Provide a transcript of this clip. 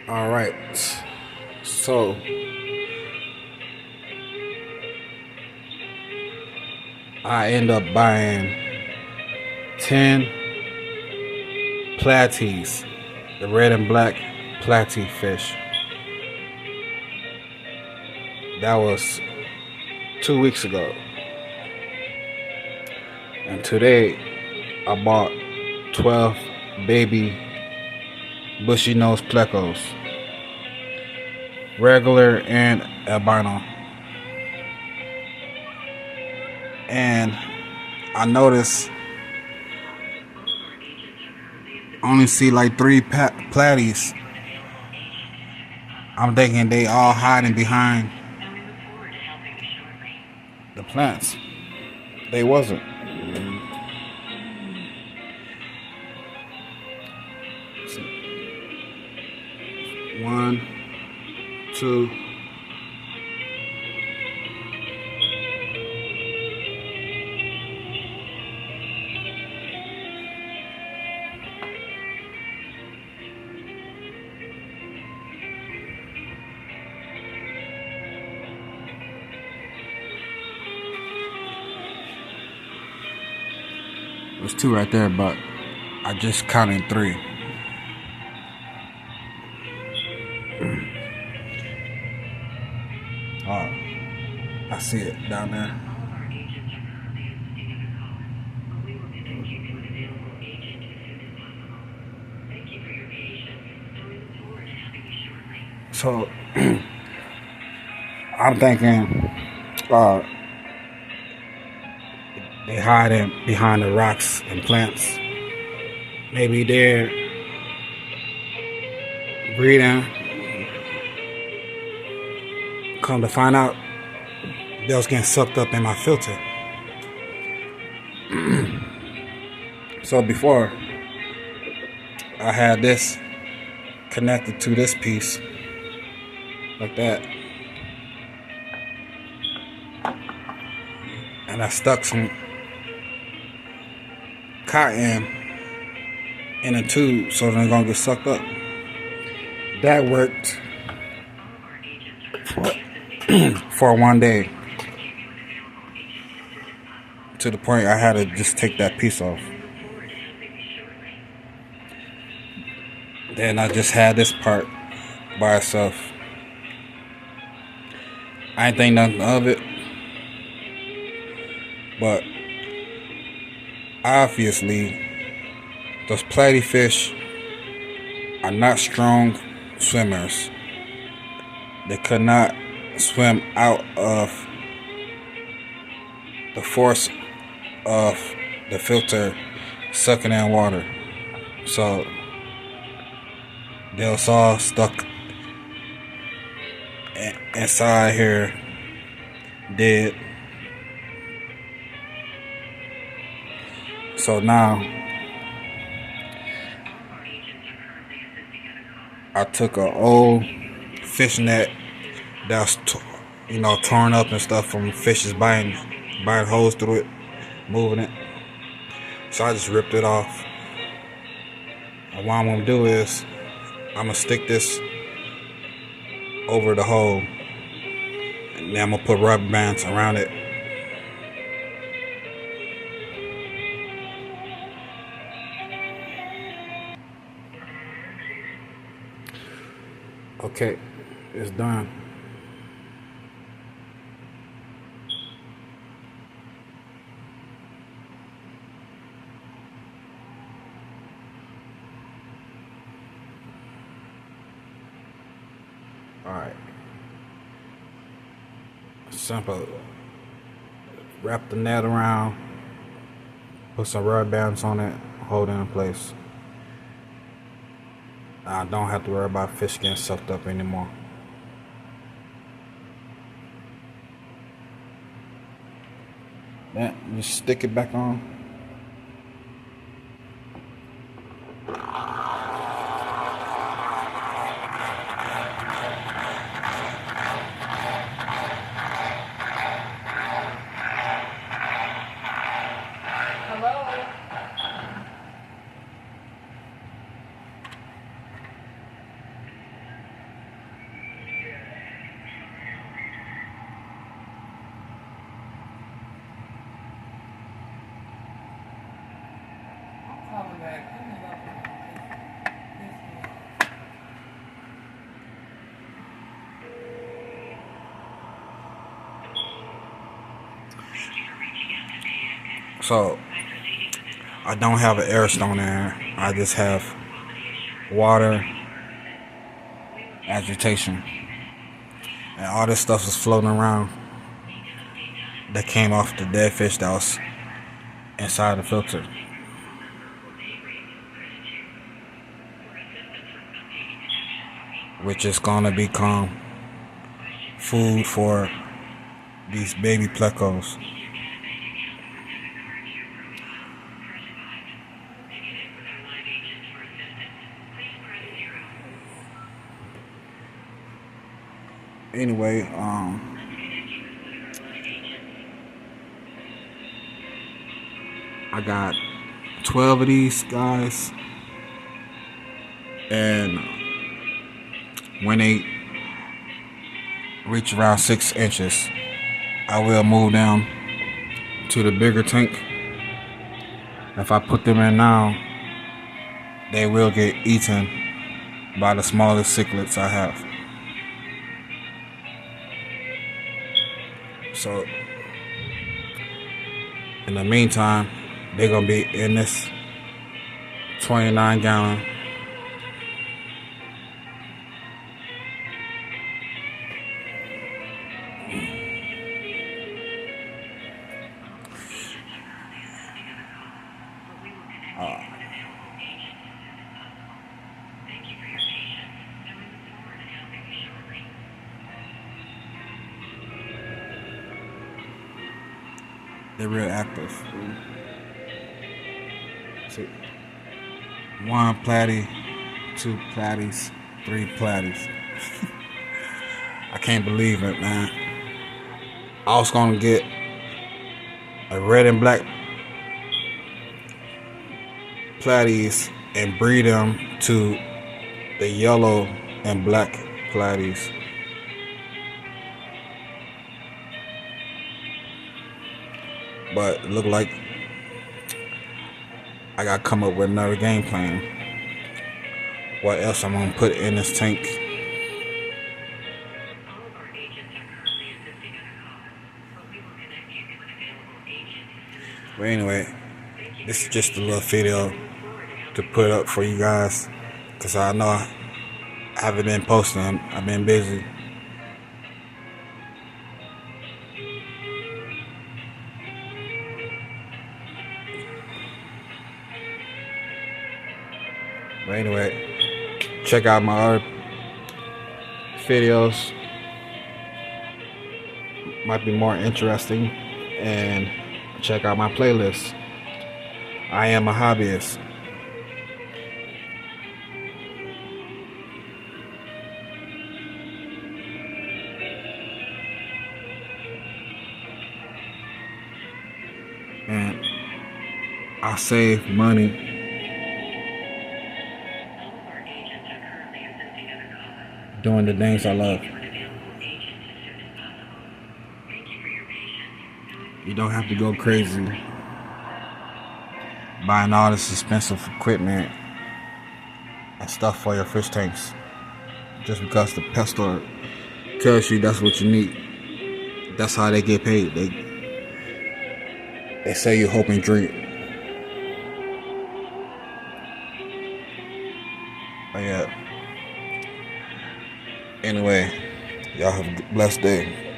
All right, so I end up buying 10 platies, the red and black platy fish. That was 2 weeks ago. And today I bought 12 baby bushy nose plecos, regular and albino. And I noticed I only see like 3 platies. I'm thinking they all hiding behind the plants. They wasn't. One, two. There's 2 right there, but I just counted 3. Oh, I see it down there. So I'm thinking they hiding behind the rocks and plants. Maybe they're breeding. Come to find out, they was getting sucked up in my filter. So before, I had this connected to this piece, like that. And I stuck some cotton in a tube so they're gonna get sucked up. That worked for one day, to the point I had to just take that piece off. Then I just had this part by itself. I ain't think nothing of it, but obviously those platy fish are not strong swimmers. They could not swim out of the force of the filter sucking in water. So they was all stuck inside here, dead. So now I took an old fish net that's torn up and stuff from fishes biting holes through it, moving it. So I just ripped it off. And what I'm gonna do is I'm gonna stick this over the hole, and then I'm gonna put rubber bands around it. Okay, it's done. Alright. Simple. Wrap the net around, put some rubber bands on it, hold it in place. I don't have to worry about fish getting sucked up anymore. Then just stick it back on. So I don't have an air stone there. I just have water, agitation, and all this stuff is floating around that came off the dead fish that was inside the filter, which is gonna become food for these baby plecos. Anyway, I got 12 of these guys, and when they reach around 6 inches, I will move them to the bigger tank. If I put them in now, they will get eaten by the smallest cichlids I have. So in the meantime, they're gonna be in this 29 gallon they're real active. See, 1 platy, 2 platies, 3 platies. I can't believe it, man. I was gonna get a red and black platies and breed them to the yellow and black platies. But it looked like I gotta come up with another game plan. What else I'm gonna put in this tank? But anyway, this is just a little video to put up for you guys, because I know I haven't been posting. I've been busy. But anyway, check out my other videos. Might be more interesting. And check out my playlist. I am a hobbyist. And I save money doing the things I love. You don't have to go crazy buying all this expensive equipment and stuff for your fish tanks just because the pet store tells you that's what you need. That's how they get paid. They say you hope and dream. But yeah. Anyway, y'all have a blessed day.